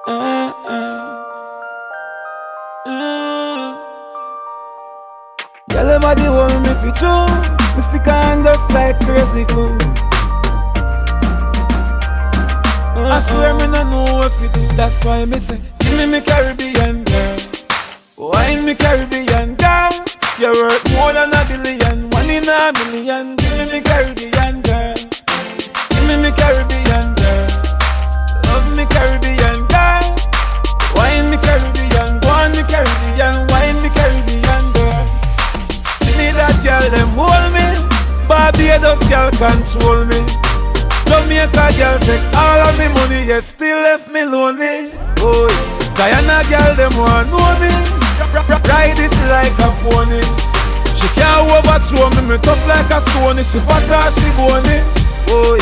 Uh, uh. Girl, your body hold me for true. Me stick on just like crazy glue. I swear me no know if you do. That's why me say, give me Caribbean girls. Wine me Caribbean girls. You're worth more than a billion, one in a million. Give me Caribbean girls. Give me Caribbean girls. Love me Caribbean girls. Wine me Caribbean, go on me Caribbean, wine me Caribbean girls. She need that girl, them hold me. Barbados girl control me. Jamaica girl take all of me money, yet still left me lonely. Oh, Guyana girl, them want know me. Ride it like a pony. She can't overthrow me, me tough like a stone. She fat or she bony. Oh,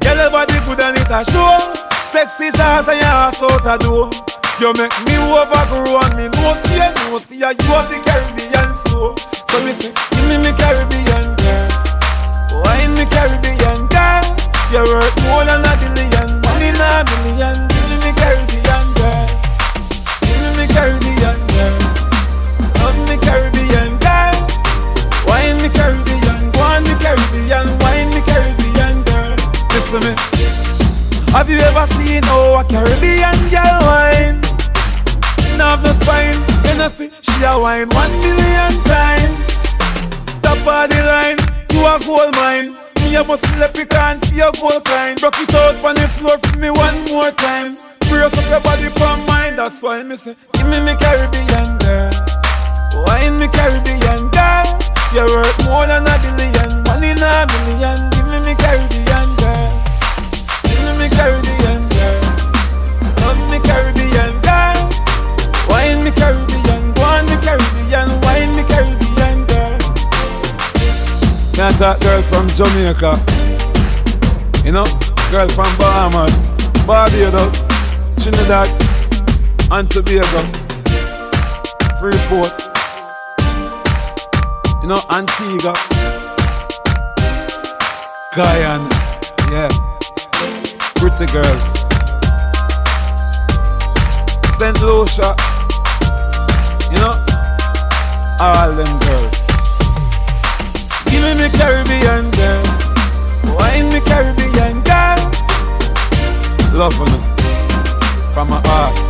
girl, your body good and it a show. Sexy shots and your ass out a door. You make me overgrow and me no see you have the Caribbean flow. So me say, give me Caribbean girls. Wine me Caribbean girls. You're worth more than a billion, one in a million. Give me Caribbean girls. Give me Caribbean girls. Love me Caribbean girls. Wine me Caribbean, go on me Caribbean, wine me Caribbean girls. Listen me. Have you ever seen how a Caribbean girl wine? She not have no spine. You know see, she a wine 1 million times. Top of the line, you a gold mine. Me a must leprechaun for your gold kind. Broke it out on the floor for me one more time. Brace up your body for mine. That's why me say, give me Caribbean girls. Wine me Caribbean girls. You're worth more than a billion, one in a million. Give me Caribbean girls. Give me Caribbean girls. Love me Caribbean girls. Wine me Caribbean, go on me Caribbean, wine me Caribbean girls. Not that girl from Jamaica, you know, girl from Bahamas, Barbados, Trinidad, and Tobago, Freeport, you know, Antigua, Guyana, yeah, pretty girls, St. Lucia, you know, all them girls. Give me Caribbean girls. Wine me Caribbean girls. Love for them from my heart.